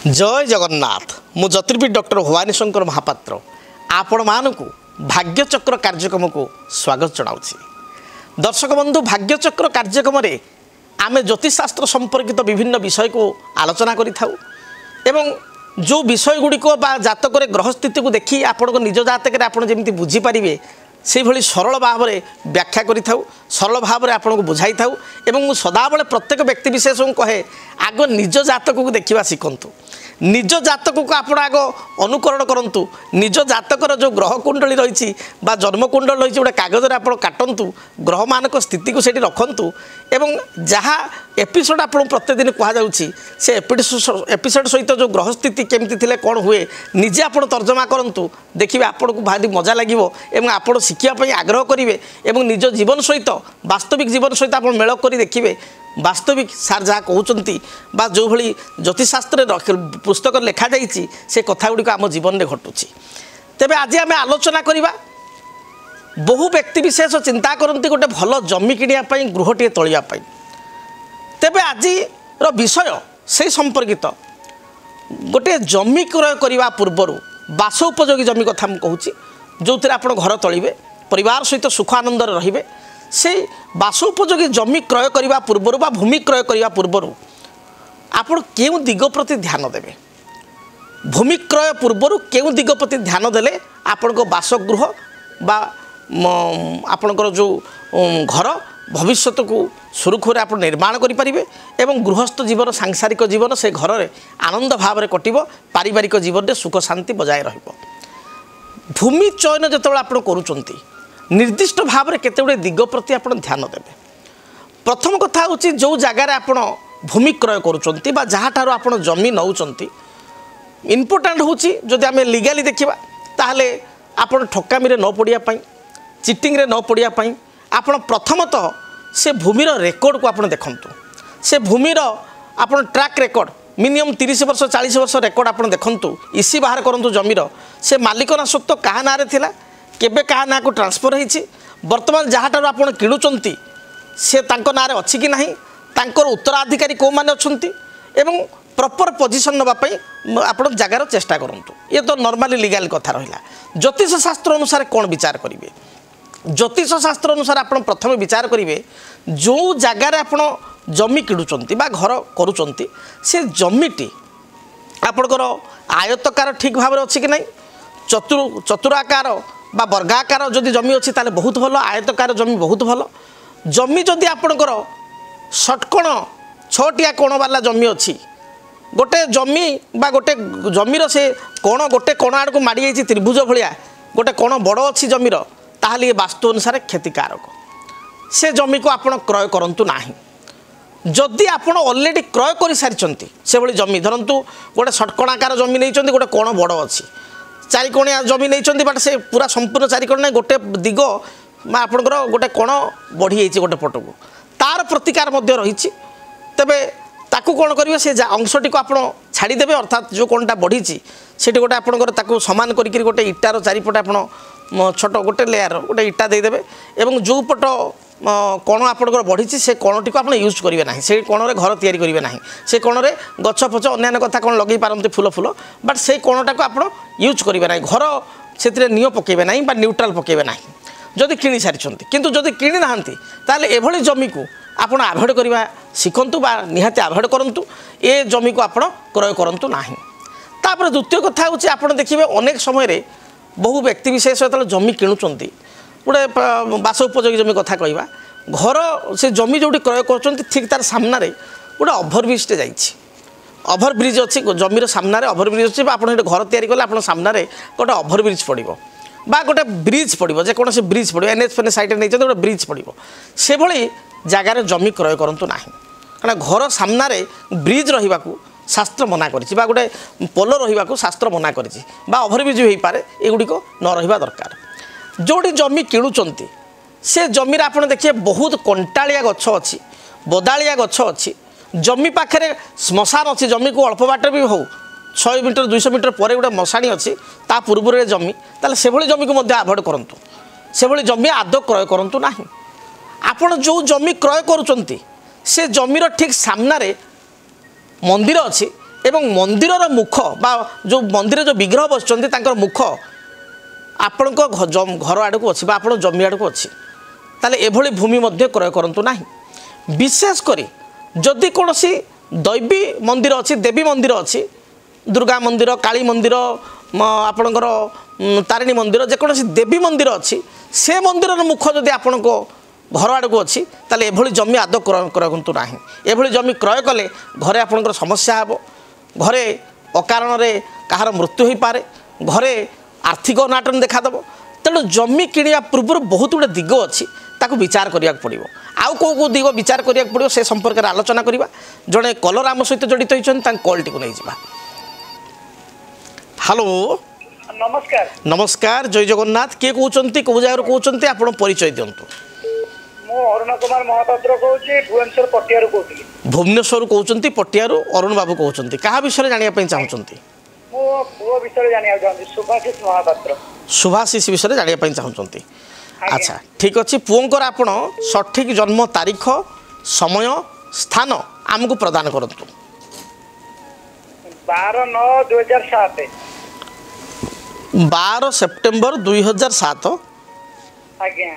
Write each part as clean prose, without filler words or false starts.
जय जगन्नाथ मु ज्योतिर्विद डॉक्टर भवानी शंकर महापात्र आपण मानकु भाग्यचक्र कार्यक्रम को स्वागत जनाऊँगी। दर्शक बंधु भाग्यचक्र कार्यक्रम रे आमे ज्योतिषशास्त्र संपर्कित विभिन्न विषय को आलोचना करिथाउ एवं जो विषय गुड़िक जातक ग्रह स्थिति को देखी आपण निज जातक आपड़ जमी बुझीपारे से भली सरल भाव में व्याख्या करिथाउ सरल भाव में आपको बुझाई थाउ एवं मु सदाबले प्रत्येक व्यक्ति विशेष को कहे आग निज जातक को देखा शिखंतु निज जातक को आप आग अनुकरण करंतु निज जातकर जो ग्रह कुंडली रही जन्म कुंडल रही गोटे कागज आप काटतु ग्रह मानक स्थिति को रखंतु एवं जहाँ एपिसोड आप प्रत्येक दिन कहुच्छी से एपिसोड सहित जो ग्रह स्थिति केमती थिले कौन हुए निजे आप तर्जमा करंतु देखिए आपको भारी मजा लगे आप शिखापी आग्रह करेंगे और निज जीवन सहित वास्तविक जीवन सहित आप मेल कर देखिए वास्तविक सार जहाँ कहते जो भली ज्योतिषशास्त्र पुस्तक लिखा जाइए से कथा गुड़िक आम जीवन में घटुची। तेबे आज आम आलोचना करवा बहु व्यक्ति विशेष चिंता करती गोटे भल जमी किणापी गृहटे तोड़ापी तेबे आज विषय से संपर्कित गोटे जमी क्रय करने पूर्वर बास उपयोगी जमी कथा मुझे जो थे आप घर तोड़े परिवार सहित सुख आनंद रे से बास उपयोगी जमी क्रय करने पूर्वर बा भूमि क्रय करने पूर्वर आप केउ दिग प्रति ध्यान देवे भूमि क्रय पूर्वर केउ दिग प्रति ध्यान देले आपण बासगृह बा आपणकर जो घर भविष्य को सुरखुरे आप निर्माण करें एवं गृहस्थ जीवन सांसारिक जीवन से घर में आनंद भाव में कटिब पारिवारिक जीवन में सुख शांति बजाय रहिबो। भूमि चयन जो आप करुँच निर्दिष्ट भाव में केते दिग प्रति आप ध्यान देवे। प्रथम कथा हूँ जो जगार आप भूमि क्रय करुँच जहाँ ठार आप जमी नौकरी इम्पोर्टाट हूँ जदि आम लीगाली देखा ताहले आप ठकामी न पड़ापी चिटिंग रे न पड़ापी आप प्रथमतः से भूमिर रेकर्ड को आप देखु से भूमिर आप ट्रैक रेकर्ड मिनिमम 30 वर्ष 40 वर्ष रेकर्ड आप देखु इसी बाहर करूँ जमीर से मालिकना स्वत्व क्या ना थिला केबे क्या ना को ट्रांसफर होती बर्तमान जहाँ ठार आप किणुंट से ना अच्छी कि ना तांकर उत्तराधिकारी कौ मैंने अच्छा प्रॉपर पोजिशन नापी आप जगार चेष्टा करूँ। ये तो नॉर्मली लीगल कथा रहा। ज्योतिष शास्त्र अनुसार कौन विचार करेंगे ज्योतिष शास्त्र अनुसार आप प्रथम विचार करेंगे जो जगार आप जमी किणुंट बा घर करुँच से जमीटी आपणकर आयतकार ठीक भाव अच्छी कि नहीं चतुराकार बा वर्गाकार जदि जमी अच्छी ताले बहुत भल आयतकार जमी बहुत भल जमी जदि आपणकर षटकोण छटिया कोण वाला जमी अच्छी गोटे जमी बा गोटे जमीर से कोण गोटे कोण आड़ को माड़ी जाइए त्रिभुज भाया गोटे कोण बड़ अच्छी जमीर ताहले ये वास्तु अनुसार क्षतिकारक से जमी को आप क्रय करूँ ना जदि आप ऑलरेडी क्रय कर सारी से भली जमी धरतु गोटे षटकोणाकार जमी नहीं गोटे कोण बड़ अच्छी चारिकोणिया जमी नहीं बट से पूरा संपूर्ण चारिकोण नहीं गोटे दिग आपंकर गोटे कोण बढ़ी जाइए गोटे पट को तार प्रतिकार रही तेबे ताकू कौन करेंगे से अंशटी को आप छाड़देवे अर्थात जो कोणटा बढ़ी से गोटे आपंकर सामान करके गोटे इटार चारिपटे आप छोट गोटे लेयर गोटे इटा देदेवे एवं जो पट कोण आपंकर बढ़ी से कोणटी को आप यूज करेंगे ना से कोण में घर तैयारी करेंगे ना से कोण में गछ फच अन्य कथा कौन लगे पारती फूल फूल बट से कोणटा को आप यूज करेंगे ना घर से नियो पकेबे ना न्यूट्राल पकेबे ना जदि किणी सारी किंतु जदि किणी ना ताले एभली जमी को आप आभोड करवा शिखंतु बा निहाती आभोड करूँ ए जमी को आप क्रय करूँ ना। तापर द्वितीय कथा हूँ आप देखिए अनेक समय बहु व्यक्ति विशेष जो जमी किणुंट गोटे बास उपयोगी जमी कथा कहवा घर से जमी जो क्रय कर ठीक तार सामने गोटे ओभरब्रिजटे जाइए ओभरब्रिज अच्छी जमीर सामने ओभरब्रिज अच्छी आप घर तैयारी कले आप सामने गोटे ओभरब्रिज पड़ो बा गोटे ब्रिज पड़ो जेकोसी ब्रिज पड़ो एनएच फेन साइड नहीं गोटे ब्रिज पड़ो से भली जगार जमी क्रय करूँ ना कारण घर सामने ब्रिज रहा शास्त्र मना करी गोटे पोल रहा शास्त्र मना करी ओभरब्रिज हो पारे एगुड़िक न रहा दरकार जोटी जमी किणुंट से जमी आप देखिए बहुत कंटालिया गछ अच्छी बदालिया गछ अच्छी जमी पाखे श्मशान अच्छी जमी को अल्प बाट भी हो 100 मीटर 200 मीटर पर गोटे मशाणी अच्छी ता पूर्व जमी ताले से भली जमी को आभोड करूँ से भली जमी आदौ क्रय करूँ ना आपण जो जमी क्रय करुँच से जमीर ठीक सामने मंदिर अच्छी ଏବଂ ମନ୍ଦିରର ମୁଖ ବା ଯେଉଁ ମନ୍ଦିରରେ ଯେଉଁ ବିଗ୍ରହ ବସିଛନ୍ତି ତାଙ୍କର ମୁଖ ଆପଣଙ୍କ ଘର ଆଡ଼କୁ ଅଛି ବା ଆପଣ ଜମି ଆଡ଼କୁ ଅଛି, ତାହେଲେ ଏଭଳି ଭୂମି ମଧ୍ୟ କ୍ରୟ କରନ୍ତୁ ନାହିଁ। ବିଶେଷ କରି ଯଦି କୌଣସି ଦୈବୀ ମନ୍ଦିର ଅଛି, ଦେବୀ ମନ୍ଦିର ଅଛି, ଦୁର୍ଗା ମନ୍ଦିର, କାଳୀ ମନ୍ଦିର, ଆପଣଙ୍କର ତାରିଣୀ ମନ୍ଦିର, ଯେକୌଣସି ଦେବୀ ମନ୍ଦିର ଅଛି, ସେ ମନ୍ଦିରର ମୁଖ ଯଦି ଆପଣଙ୍କ ଘର ଆଡ଼କୁ ଅଛି ତାହେଲେ ଏଭଳି ଜମି ଆଦୌ କ୍ରୟ କରନ୍ତୁ ନାହିଁ। ଏଭଳି ଜମି କ୍ରୟ କଲେ ଘରେ ଆପଣଙ୍କର ସମସ୍ୟା ହେବ, ଘରେ ଅକାରଣରେ କାହାର ମୃତ୍ୟୁ ହୋଇପାରେ, ଘରେ ଆର୍ଥିକ ଅନାଟନ ଦେଖାଦେବ। ତେଣୁ ଜମି କିଣିବା ପୂର୍ବରୁ ବହୁତ ଗୁଡ଼ିଏ ଦିଗ ଅଛି, ତାକୁ ବିଚାର କରିବାକୁ ପଡ଼ିବ। ଆଉ କେଉଁ ଦିଗ ବିଚାର କରିବାକୁ ପଡ଼ିବ ସେ ସମ୍ପର୍କରେ ଆଲୋଚନା କରିବା। ଜଣେ କଲର ଆମ ସହିତ ଜଡ଼ିତ ହୋଇଛନ୍ତି, ତାଙ୍କ କଲ୍ଟିକୁ ନେଇଯିବା। ହ୍ୟାଲୋ, ନମସ୍କାର। ନମସ୍କାର, ଜୟ ଜଗନ୍ନାଥ। କିଏ କହୁଛନ୍ତି, କେଉଁ ଜାଗାରୁ କହୁଛନ୍ତି, ଆପଣ ପରିଚୟ ଦିଅନ୍ତୁ। ମୁଁ ଅରୁଣ କୁମାର ମହାପାତ୍ର କହୁଛି, ଭୁବନେଶ୍ୱର ପଟିଆରୁ କହୁଥିଲି। ଭୁବନେଶ୍ୱରରୁ କହୁଛନ୍ତି, ପଟିଆରୁ ଅରୁଣ ବାବୁ କହୁଛନ୍ତି। କାହା ବିଷୟରେ ଜାଣିବା ପାଇଁ ଚାହୁଁଛନ୍ତି? ମୁଁ ପୁଅ ବିଷୟରେ ଜାଣିବାକୁ ଚାହୁଁଛି, ଶୁଭାଶିଷ ମହାପାତ୍ର। ଶୁଭାଶିଷ ବିଷୟରେ ଜାଣିବା ପାଇଁ ଚାହୁଁଛନ୍ତି। ଆଚ୍ଛା, ଠିକ୍ ଅଛି। ପୁଅଙ୍କର ଆପଣ ସଠିକ୍ ଜନ୍ମ ତାରିଖ, ସମୟ, ସ୍ଥାନ ଆମକୁ ପ୍ରଦାନ କରନ୍ତୁ। 12/9/2007। 12 ସେପ୍ଟେମ୍ବର 2007। ଆଜ୍ଞା।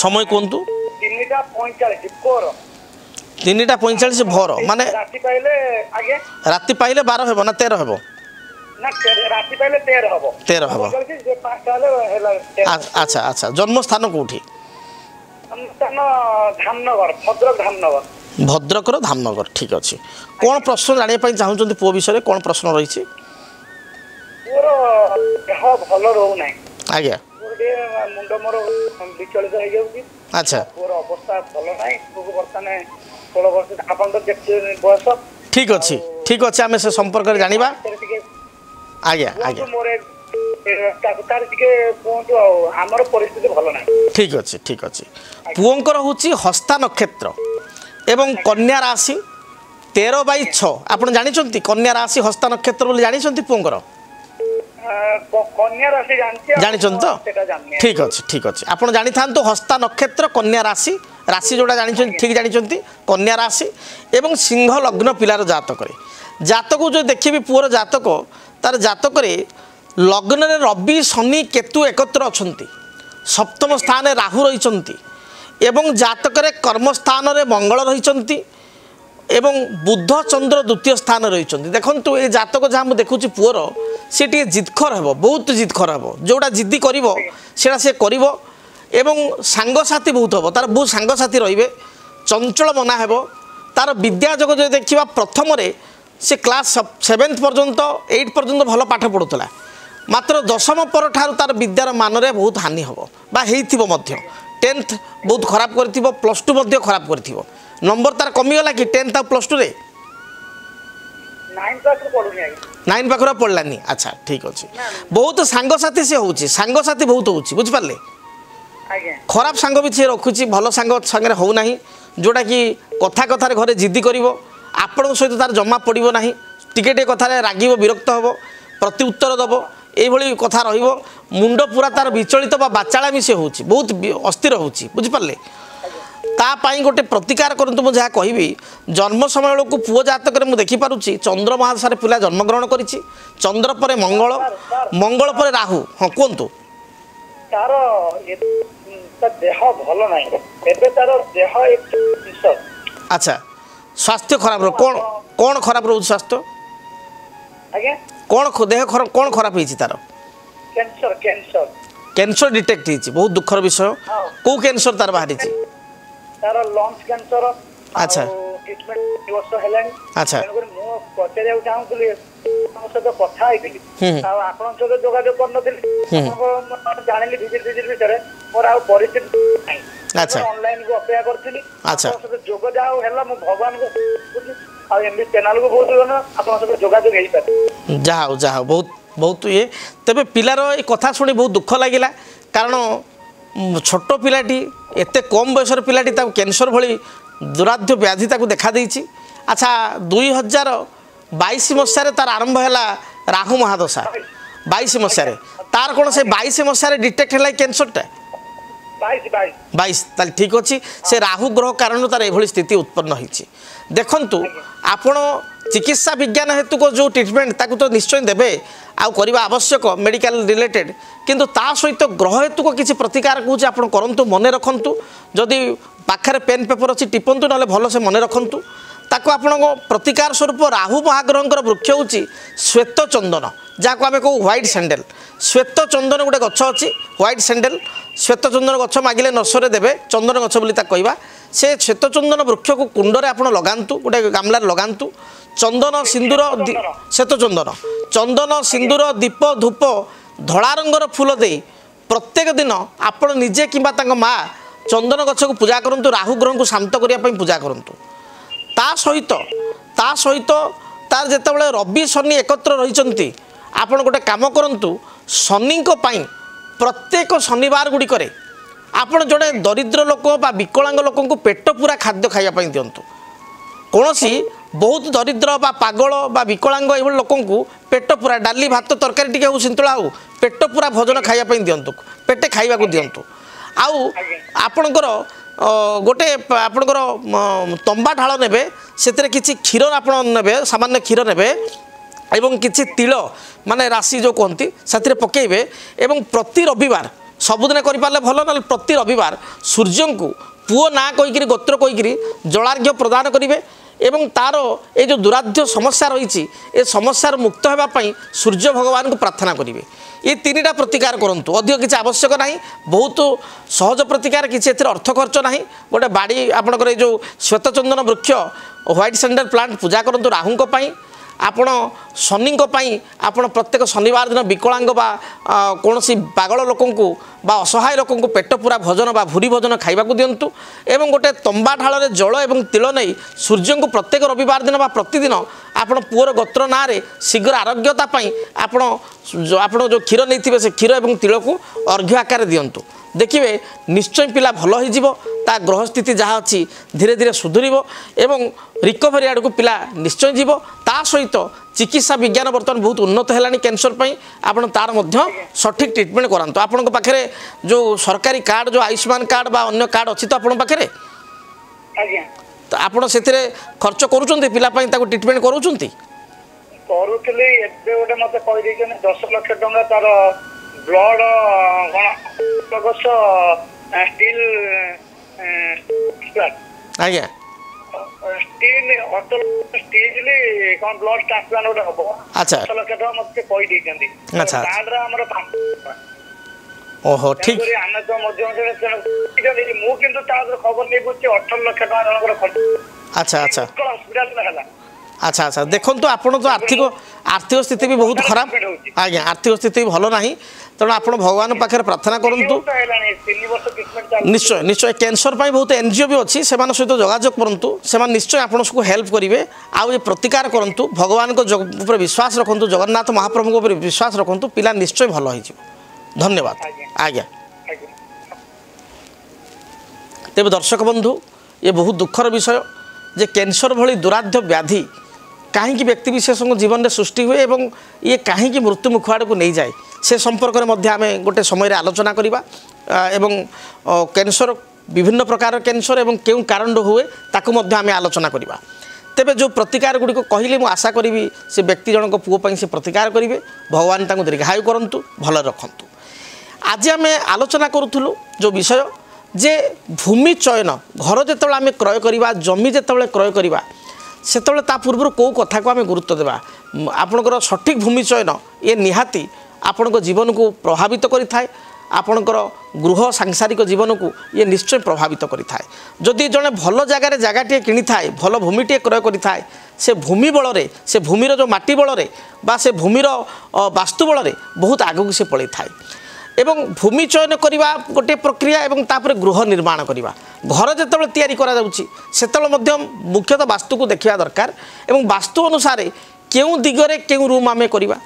ସମୟ କୁହନ୍ତୁ। 3:45 ଭୋର। 3:45 ଭୋର ମାନେ ରାତି ପାଇଲେ, ଆଜ୍ଞା ରାତି ପାଇଲେ 12 ହେବ ନା 13 ହେବ? ନା ରାତି ପାଇଲେ 13 ହେବ। 13 ହେବ। 5ଟା ହେଲେ ହେଲା 13। ଆଚ୍ଛା ଆଚ୍ଛା, ଜନ୍ମସ୍ଥାନ କେଉଁଠି? ସ୍ଥାନ ଧାମନଗର, ଭଦ୍ରକ ଧାମନଗର। ଭଦ୍ରକର ଧାମନଗର। ଠିକ୍ ଅଛି। କ'ଣ ପ୍ରଶ୍ନ ଜାଣିବା ପାଇଁ ଚାହୁଁଛନ୍ତି ପୁଅ ବିଷୟରେ? କ'ଣ ପ୍ରଶ୍ନ ରହିଛି? ପୁଅର ଦେହ ଭଲ ରହୁନାହିଁ। ଆଜ୍ଞା। ମୁଣ୍ଡ ମୋର ବିଚଳିତ ହେଇଯାଉଛି। ଆଚ୍ଛା, ପୁଅର ଅବସ୍ଥା ଭଲ ନାହିଁ। ପୁଅକୁ ବର୍ତ୍ତମାନ 16 ବର୍ଷ, ଆପଣ ତ ଦେଖୁଛନ୍ତି ବୟସ। ଠିକ୍ ଅଛି, ଠିକ୍ ଅଛି, ଆମେ ସେ ସମ୍ପର୍କରେ ଜାଣିବା। ଆଜ୍ଞା ଆଜ୍ଞା, ମୋର ତାର ଟିକେ କୁହନ୍ତୁ, ଆଉ ଆମର ପରିସ୍ଥିତି ଭଲ ନାହିଁ। ଠିକ୍ ଅଛି, ଠିକ୍ ଅଛି। ପୁଅଙ୍କର ହେଉଛି ହସ୍ତା ନକ୍ଷତ୍ର ଏବଂ କନ୍ୟା ରାଶି 13/6। ଆପଣ ଜାଣିଛନ୍ତି କନ୍ୟା ରାଶି ହସ୍ତା ନକ୍ଷତ୍ର ବୋଲି ଜାଣିଛନ୍ତି ପୁଅଙ୍କର? କନ୍ୟା ରାଶି ଜାଣିଛନ୍ତି ତ? ଠିକ୍ ଅଛି, ଠିକ୍ ଅଛି। ଆପଣ ଜାଣିଥାନ୍ତୁ ହସ୍ତା ନକ୍ଷତ୍ର, କନ୍ୟା ରାଶି, ରାଶି ଯେଉଁଟା ଜାଣିଛନ୍ତି ଠିକ୍ ଜାଣିଛନ୍ତି, କନ୍ୟା ରାଶି ଏବଂ ସିଂହ ଲଗ୍ନ ପିଲାର ଜାତକରେ। ଜାତକକୁ ଯଦି ଦେଖିବି ପୁଅର ଜାତକ, ତାର ଜାତକରେ ଲଗ୍ନରେ ରବି, ଶନି, କେତୁ ଏକତ୍ର ଅଛନ୍ତି, ସପ୍ତମ ସ୍ଥାନରେ ରାହୁ ରହିଛନ୍ତି ଏବଂ ଜାତକରେ କର୍ମସ୍ଥାନରେ ମଙ୍ଗଳ ରହିଛନ୍ତି ଏବଂ ବୁଧ, ଚନ୍ଦ୍ର ଦ୍ୱିତୀୟ ସ୍ଥାନରେ ରହିଛନ୍ତି। ଦେଖନ୍ତୁ ଏ ଜାତକ ଯାହା ମୁଁ ଦେଖୁଛି ପୁଅର, ସେ ଟିକେ ଜିଦଖର ହେବ, ବହୁତ ଜିଦଖର ହେବ। ଯେଉଁଟା ଜିଦି କରିବ ସେଇଟା ସେ କରିବ ଏବଂ ସାଙ୍ଗସାଥି ବହୁତ ହେବ, ତାର ବହୁତ ସାଙ୍ଗସାଥି ରହିବେ, ଚଞ୍ଚଳ ମନା ହେବ। ତାର ବିଦ୍ୟା ଯୋଗ ଯଦି ଦେଖିବା, ପ୍ରଥମରେ ସେ କ୍ଲାସ୍ 7th ପର୍ଯ୍ୟନ୍ତ 8 ପର୍ଯ୍ୟନ୍ତ ଭଲ ପାଠ ପଢ଼ୁଥିଲା, ମାତ୍ର 10ମ ପରଠାରୁ ତାର ବିଦ୍ୟାର ମାନରେ ବହୁତ ହାନି ହେବ ବା ହେଇଥିବ ମଧ୍ୟ। 10th ବହୁତ ଖରାପ କରିଥିବ, +2 ମଧ୍ୟ ଖରାପ କରିଥିବ। ନମ୍ବର ତାର କମିଗଲା କି 10th ଆଉ +2ରେ? 9 ପାଖରୁ ପଡ଼ିଲାନି। ଆଚ୍ଛା, ଠିକ୍ ଅଛି। ବହୁତ ସାଙ୍ଗସାଥି ସେ ହେଉଛି, ସାଙ୍ଗସାଥି ବହୁତ ହେଉଛି, ବୁଝିପାରିଲେ? ଖରାପ ସାଙ୍ଗ ବି ସେ ରଖୁଛି, ଭଲ ସାଙ୍ଗ ସାଙ୍ଗରେ ହେଉନାହିଁ, ଯେଉଁଟାକି କଥା କଥାରେ ଘରେ ଜିଦି କରିବ, ଆପଣଙ୍କ ସହିତ ତାର ଜମା ପଡ଼ିବ ନାହିଁ, ଟିକେ ଟିକେ କଥାରେ ରାଗିବ, ବିରକ୍ତ ହେବ, ପ୍ରତି ଉତ୍ତର ଦେବ, এইভাবে কথা রহব। মুন্ড পুরা তার বিচলিত বা বাচালামি সে হচ্ছে, বহুত অস্থির হচ্ছে, বুঝিপারে? তাপাই গোটে প্রতিকার করতু। মু যা কহিবি, জন্ম সময় বেড়ে পুয় জাতকরে মু দেখিপারুছি চন্দ্র মহাদশার পিলা জন্মগ্রহণ করেছি। চন্দ্র পরে মঙ্গল, মঙ্গল পরে রাহু। হ্যাঁ কুহতু। তার দেহ ভাল নাই, এবে তার দেহ আচ্ছা, স্বাস্থ্য খারাপ কোন কোন খারাপ রହୁଛି স্বাস্থ্য? আজ্ঞা কোন দেহ কোন খারাপ হয়েছি তার? ক্যান্সার। ক্যান্সার ক্যান্সার ডিটেক্ট হয়েছে, বহুত দুঃখর বিষয়। কেউ ক্যান্সার তার বাহারিছে? তার লংস ক্যান্সার। আচ্ছা, ট্রিটমেন্ট বর্ষ হেলানি। আচ্ছা, মু পচারিବାକୁ ଚାହୁଁଥିଲି, ଆପଣଙ୍କ ସହିତ କଥା ହେଇଥିଲି, ଆଉ ଆପଣଙ୍କ ସହିତ ଯୋଗାଯୋଗ କରିନଥିଲି। ଜାଣିଲି ଭିଜିଟ୍ ଭିତରେ ମୋର ଆଉ ପରିସ୍ଥିତି ନାହିଁ। ଆଚ୍ଛା, ଅନଲାଇନକୁ ଅପେକ୍ଷା କରିଥିଲି। ଆଚ୍ଛା, ଆପଣଙ୍କ ସହିତ ଯୋଗ ଯାହା ହେଲା, ମୁଁ ଭଗବାନଙ୍କୁ ଆଉ ଏମିତି ଚ୍ୟାନେଲକୁ ବହୁତ ଆପଣଙ୍କ ସହିତ ଯୋଗାଯୋଗ ହେଇପାରେ। ଯାହା ହଉ ବହୁତ ବହୁତ ଇଏ। ତେବେ ପିଲାର ଏ କଥା ଶୁଣି ବହୁତ ଦୁଃଖ ଲାଗିଲା, କାରଣ ଛୋଟ ପିଲାଟି, ଏତେ କମ୍ ବୟସର ପିଲାଟି, ତାକୁ କ୍ୟାନ୍ସର ଭଳି ଦୁରାଧ୍ୟ ବ୍ୟାଧି ତାକୁ ଦେଖାଦେଇଛି। ଆଚ୍ଛା, 2022 ମସିହାରେ ତାର ଆରମ୍ଭ ହେଲା ରାହୁ ମହାଦଶା। 22 ମସିହାରେ ତାର କ'ଣ ସେ 22 ମସିହାରେ ଡିଟେକ୍ଟ ହେଲା କ୍ୟାନ୍ସରଟା? 22। ତାହେଲେ ଠିକ୍ ଅଛି, ସେ ରାହୁ ଗ୍ରହ କାରଣରୁ ତାର ଏଭଳି ସ୍ଥିତି ଉତ୍ପନ୍ନ ହୋଇଛି। ଦେଖନ୍ତୁ, ଆପଣ चिकित्सा विज्ञान हेतु को जो ट्रिटमेंट ताकू तो निश्चय देवे आउ करवा आवश्यक मेडिकल रिलेटेड किंतु ता सहित ग्रह हेतु को किसी प्रतिकार कौच आप करूँ मन रखु जदि पाखे पेन पेपर अच्छी टिपंतु ना भल से मन रखु ताको आपण प्रतिकार स्वरूप राहु महाग्रह वृक्ष हूँ श्वेत चंदन जहाँ को आम कहू व्हाइट सैंडल श्वेत चंदन गोटे गछ अच्छी व्हाइट सैंडल श्वेत चंदन गछ मागिले नर्सरी देवे चंदन गछ बोली कहवा से श्वेत चंदन वृक्ष को कुंडरे आप लगातु गोटे गामलार लगातु चंदन सिंदूर श्वेत चंदन सिंदूर दीप धूप धड़ा रंगर फूल दे प्रत्येक दिन आपण निजे कि माँ चंदन गछ को पूजा करूँ राहु ग्रह को शांत करने पूजा करूँ ता सहित तार जितेबाला रवि शनि एकत्र रही आपण गोटे काम करूँ शनि प्रत्येक शनिवार गुड़िक आपण जड़े दरिद्र लोक बा विकलांग लोक को पेट पूरा खाद्य खावाई दिंतु कौन बहुत दरिद्र बा पागल बा विकलांग ये लोक पेट पूरा डाली भात तरकारी टी हो सिंतुला हो पेट पूरा भोजन खावाई दिंतु पेटे खाइबा को दिंतु आउ आपणकर गोटे आपणकर तंबा ढाल नेबे से किसी क्षीर आप सामान्य क्षीर नेबे एवं किसी तिल माने राशि जो कहती से पकेबे एवं प्रति रविवार सबुदिन करें भल ना प्रति रविवार सूर्य को पुओ ना कहीकि गोत्र कहीकि जलार्घ्य प्रदान करेंगे एवं तार ये जो दुराध्य समस्या रही ए समस्या मुक्त होगापाई सूर्य भगवान को प्रार्थना करेंगे ये तीन टा प्रतिकार करूँ अधिक किसी आवश्यक ना बहुत सहज प्रतिकार किसी अर्थ खर्च ना गोटे बाड़ी आपंकर जो श्वेतचंदन वृक्ष व्हाइट सैंडल प्लांट पूजा करूँ राहु आपण शनि आपण प्रत्येक शनिवार दिन विकलांग बा कौन पागल लोक बा असहाय लोक पेट पूरा भोजन बा भूरी भोजन खाइबा को दिंतु एवं गोटे तंबा ढाल जल एवं तिल नहीं सूर्य को प्रत्येक रविवार दिन बा प्रतिदिन आपण पुअर गोत्र ना शीघ्र आरोग्यता आपण जो क्षीर नहीं से क्षीर एवं तिल को अर्घ्य आकार दिंतु देखिए निश्चय पिला भल हो ग्रह स्थिति जहाँ अच्छी धीरे धीरे सुधुरब एवं रिकवरी आड़ को पिला निश्चय जीव ता सहित चिकित्सा विज्ञान बर्तमान बहुत उन्नत है कैंसर आपड़ तार सठिक ट्रिटमेंट करातु आपण पाखे जो सरकारी कार्ड जो आयुष्मान कार्ड बा अन्य कार्ड अच्छी तो आपण पाखे तो आपड़ से खर्च करुँच पिलापाई ट्रिटमेंट करुँच କରୁଥିଲି ଏବେ ଗୋଟେ ମତେ କହିଦେଇଛନ୍ତି 10 ଲକ୍ଷ ଟଙ୍କା ତାର ବ୍ଲଡ ବର୍ଷ ଷ୍ଟିଲ୍ ଆଜ୍ଞା ଷ୍ଟିଲ୍ ଅଟଲ ଷ୍ଟିଲ୍ କଣ ବ୍ଲଡ ଟ୍ରାନ୍ସପ୍ଲାଣ୍ଟ ଗୋଟେ ହବ ଆଚ୍ଛା 10 ଲକ୍ଷ ଟଙ୍କା ମତେ କହିଦେଇଛନ୍ତି ଆଚ୍ଛା କାର୍ଡରେ ଆମର 5 ओहो ठीक ଆମେ ତ ମଧ୍ୟ ମୁଁ କିନ୍ତୁ ତାର ଖବର ନେଇ ବୁଝି 18 ଲକ୍ଷ ଟଙ୍କା ଜଣଙ୍କର ଖର୍ଚ୍ଚ अच्छा अच्छा ହସ୍ପିଟାଲ ହେଲା अच्छा अच्छा देखो तो आप आर्थिक स्थिति भी बहुत खराब आज्ञा आर्थिक स्थिति भल ना तेणु आप भगवान पाखे प्रार्थना करूँ निश्चय निश्चय कैंसर बहुत एनजीओ भी अच्छी से सहित जोगाजोग करूँ से निश्चय आपको हेल्प करेंगे आउ ये प्रतिकार करूँ भगवान को विश्वास रखुँ जगन्नाथ महाप्रभु को विश्वास रखुँ पिला निश्चय भल हो धन्यवाद आज्ञा तेज दर्शक बंधु ये बहुत दुखर विषय जे कैंसर भली दुराध्य व्याधि कहीं व्यक्ति विशेष जीवन में सृष्टि हुए एवं ये कहीं मृत्यु मुख आड़ को नहीं जाए से संपर्क में आम गोटे समय आलोचना करवा एवं कैंसर विभिन्न प्रकार कैंसर एवं क्यों कारण हुए ताकू आम आलोचना करवा तेबे जो प्रतिकार गुड़ी कहले मुझे आशा करी से व्यक्ति जनक पुओं से प्रतिकार करेंगे भगवान तांको दीर्घायु करंतु भल रखंतु आज आम आलोचना करूँ जो विषय जे भूमि चयन घर जिते आम क्रय करवा जमी जिते क्रय करवा से पूर्व कौ कथा को आम गुरुत्व देवा आपणकर सठिक भूमि चयन ये निहाती आपण जीवन को प्रभावित करें आपणकर गृह सांसारिक जीवन को ये निश्चय प्रभावित करें जदि जड़े भल जगार जगह किनी थाए भल भूमि क्रय करें से भूमि बल से भूमिर जो माटी बल बा से भूमिर वास्तु बल बहुत आगक से पड़े थाए एवं भूमि चयन करवा गोटे प्रक्रिया एवं तापर गृह निर्माण करवा घर जिते तैयारी से मुख्यतः वास्तु को देखा दरकार एवं वास्तु अनुसार क्यों दिगरे क्यों रूम आम करवा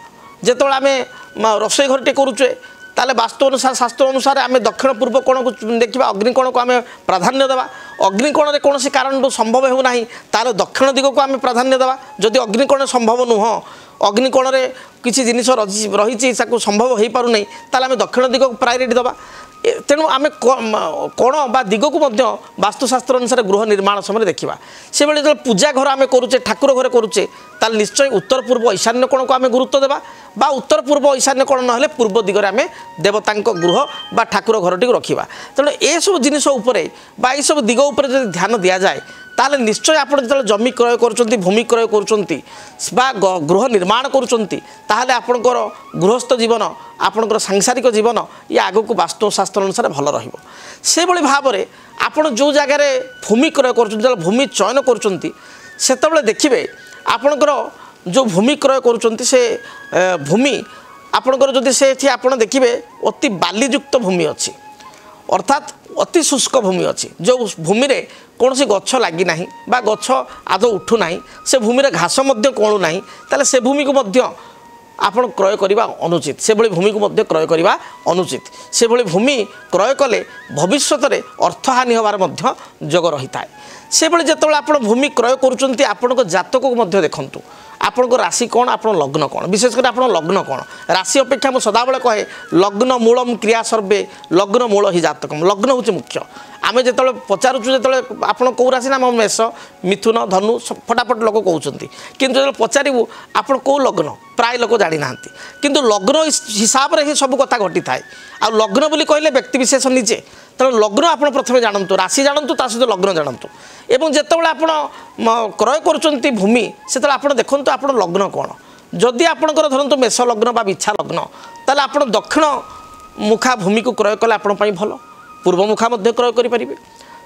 जिते आम रोषे घर टे करुचे ताले वास्तु अनुसार शास्त्र अनुसार आम दक्षिण पूर्व कोण को देखा अग्निकोण को आम प्राधान्य देवा अग्निकोण में कौन कारण संभव होना तार दक्षिण दिग को आम प्राधान्य देवा जदि अग्निकोण संभव नुह अग्निकोण में किसी जिनिस रही संभव हो पार नहीं ताले आम दक्षिण दिग को प्रायोरिटी देवा तेणु आम कोण बा दिग को वास्तुशास्त्र अनुसार गृह निर्माण समय देखा से भाई जो पूजा घर आम करुचे ठाकुर घर करुचे ताल निश्चय उत्तर पूर्व ईशान्य कोण को आम गुरुत्व देवा बा उत्तर पूर्व ईशान्य कोण ना पूर्व दिगरे आम देवता गृह बा ठाकुर घर टी रखा तेणु ये सब जिनिस बा ये सब दिग उपर जो ध्यान दि जाए ताले निश्चय आप जो जमी क्रय कर भूमि क्रय कर गृह निर्माण करपर गृहस्थ जीवन आपणकर सांसारिक जीवन ये आग को वास्तुशास्त्र अनुसार भल रही भाव में आपड़ जो जगार भूमि क्रय कर भूमि चयन कर देखिए आपणकर जो भूमि क्रय कर भूमि आपणकर जदि से आप देखिए अति बालीयुक्त भूमि अच्छी अर्थात अति शुष्क भूमि अच्छी जो भूमि रे कौन सी गछ लगी ना बा गछ आदौ उठू ना से भूमि रे घास कौन ना ताले से भूमि को मध्य आपण क्रय करवा अनुचित से भली भूमि को मध्य क्रय करवा अनुचित से भली भूमि क्रय कले भविष्यत रे अर्थहानि होबार मध्य जोग रही थाए से भली जेतबेले आपण भूमि क्रय करूचंती आपण जातक को मध्य देखंतु आपण राशि कौन आप लग्न कौन विशेषकर आप लग्न कौन राशि अपेक्षा मुझे सदाबले कहे लग्न मूलम क्रिया सर्वे लग्न मूल ही जातकम लग्न हूँ मुख्य आम जो पचारुचु जो आप कौ राशि ना मेष मिथुन धनु फटाफट लोक कहते किंतु जो पचारू आप कौ लग्न प्राय लोक जानी ना किंतु लग्न हिसाब से ही सब कथा घटी थाए आ लग्न बोली कहले व्यक्तिविशेष निजे तेणु लग्न आप प्रथम जानतु राशि जानतु ता सहित लग्न जानतु एवं जितेबाला आप क्रय कर भूमि से आप देखु आप लग्न कौन जदि आपंकर धरतु मेष लग्न बा बिछा लग्न ताले आप दक्षिण मुखा भूमि को क्रय कले आपण भल पूर्व मुखा क्रय करेंगे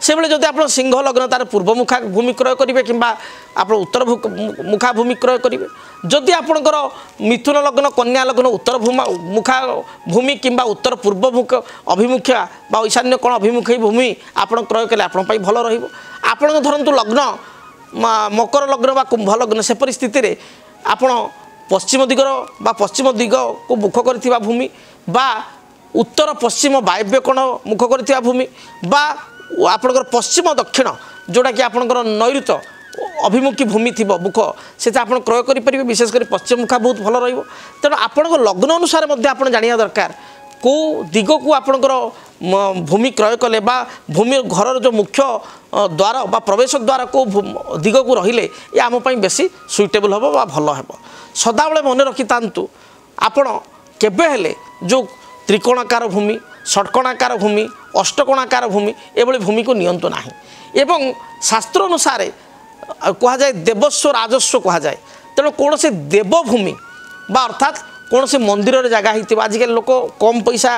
से भाई जब आप सिंह लग्न तार पूर्व मुखा भूमि क्रय करेंगे कि आप उत्तर मुखा भूमि क्रय करेंगे जदि आपंकर मिथुन लग्न कन्या लग्न उत्तर मुखा भूमि कि उत्तर पूर्व मुख अभिमुखिया बा ईशान्य कोण अभिमुखी भूमि आप क्रय कले आप भल रहा धरतु लग्न मकर लग्न बा कुंभ लग्न से परिस्थिति रे आप पश्चिम दिगर बा पश्चिम दिग को मुख कर भूमि बा उत्तर पश्चिम वायव्य कोण मुख कर भूमि बा आपणकर पश्चिम दक्षिण जोटा कि आपणकर नैऋत्य अभिमुखी भूमि थी मुख से आप क्रय करेंगे विशेषकर पश्चिम मुखा बहुत भल तेणु आपण लग्न अनुसार आप जाना दरकार कौ दिग को आपणकर भूमि क्रय कले बा भूमि घर जो मुख्य द्वार बा प्रवेश द्वार को दिग को रहिले ये आमपाई बेसी सुइटेबल हम बा भल हम सदाबले मन रखि तांतु आपण केबे हेले जो त्रिकोणाकार भूमि षटकोणाकार भूमि अष्टकोणाकार भूमि एभली भूमि को नियंतु नाही एवं शास्त्र अनुसार कह जाए देवस्व राजस्व कह जाए तेणु कौन से देवभूमि बा अर्थात कौन से मंदिर जगह ही आजिकल लोक कम पैसा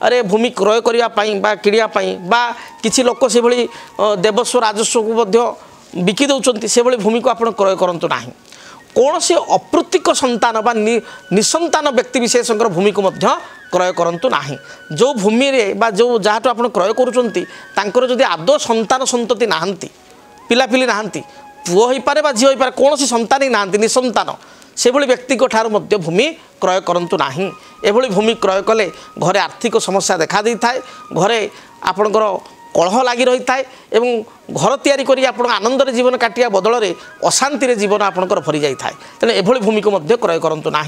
अरे भूमि क्रय करने बा किणापी बा किसी लोक से भली देवस्व राजस्व को बिकी दौरान से भली भूमि को आप क्रय करूँ ना कौन से अप्राकृतिक संतान बा निसंतान व्यक्ति विशेष भूमि को क्रय करूँ ना जो भूमि रे बा जो जहाँ आप क्रय करुँच जदि आदौ संतान संतति नहांती पिलापिली नहांती पुओ हो पारे बा झील हो पारे कौन संतान ही नहांती निसंतान से भली व्यक्ति ठार मध्य भूमि क्रय करूँ ना एभली भूमि क्रय कले घरे आर्थिक समस्या देखा दी थाए घरे आपणकर कलह लगी रही थाए एवं घर तैयारी करी आप आनंद जीवन काटिया बदल में अशांति जीवन आपणकर भरी जाए तेणु एभली भूमि को मध्य क्रय करूँ ना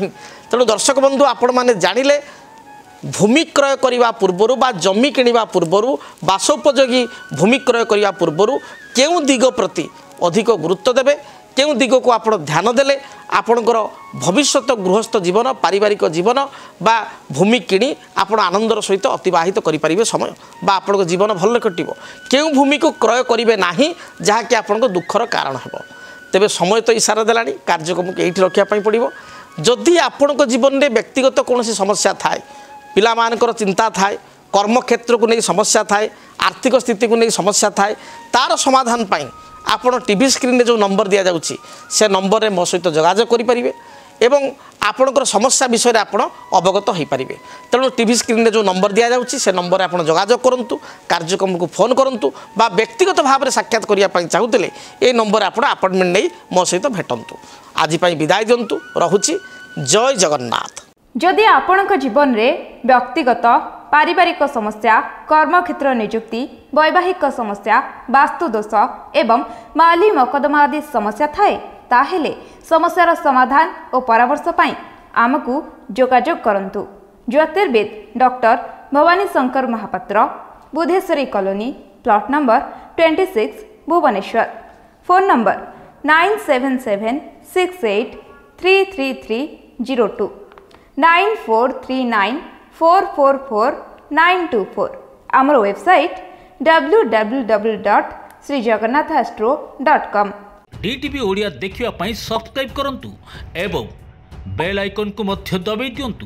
तेणु दर्शक बंधु आपण मैंने जानिले भूमि क्रय करने पूर्वर बा जमी किणवा पूर्वर बासोपयोगी भूमि क्रय करने पूर्वर केउं दिग प्रति अधिक गुरुत्व देवे केउं दिग को आप ध्यान देले आपणकर भविष्यत गृहस्थ जीवन पारिवारिक जीवन बा भूमि किणी आप आनंदर सहित अतिबाहित करें समय बा आपण जीवन भल कटिबो केउं भूमि को क्रय करेंगे नाही जहाँकि आपण दुखर कारण हेबो तेबे समय तो इशारा देलानी कार्यक्रम को एठी रखिया पड़ो जदि आपण जीवन में व्यक्तिगत कौन समस्या थाए पिला मानकर चिंता थाए कर्म क्षेत्र को नहीं समस्या थाए आर्थिक स्थिति को नहीं समस्या थाए तार समाधान पाई आपण टीवी स्क्रीन में जो नंबर दि जाउछि से नंबर में मो सहित जोगाजोग करेंगे एवं आपणकर समस्या विषय में आपण अवगत हो पारे तेणु टीवी स्क्रीन में जो नंबर दि जाउछि से नंबर आप जोगाजोग करूँ कार्यक्रम को फोन करूँ बा व्यक्तिगत भाव में साक्षात करने चाहूले ये नंबर आप अपॉइंटमेंट नहीं मो सहित भेटंतु आज विदाय दिंतु रहुछि जय जगन्नाथ। जदि आपणक जीवन में व्यक्तिगत पारिवारिक समस्या कर्मक्षेत्र नियुक्ति वैवाहिक समस्या वास्तुदोष एवं माली मकदमा आदि समस्या थाए ताहेले समस्यार समाधान और परामर्श पाई आमको जोगाजोग करंतु। ज्योतिर्विद doctor Bhabani Shankar Mahapatra, Budheswari colony, plot number 26, Bhubaneswar. Phone number 9776833302 9439444924। आमर वेबसाइट www.srijagannathastro.com। DTV ओडिया देखिवा पई सब्सक्राइब करंतु एवं बेल आइकन को मध्य दबाई दियंतु।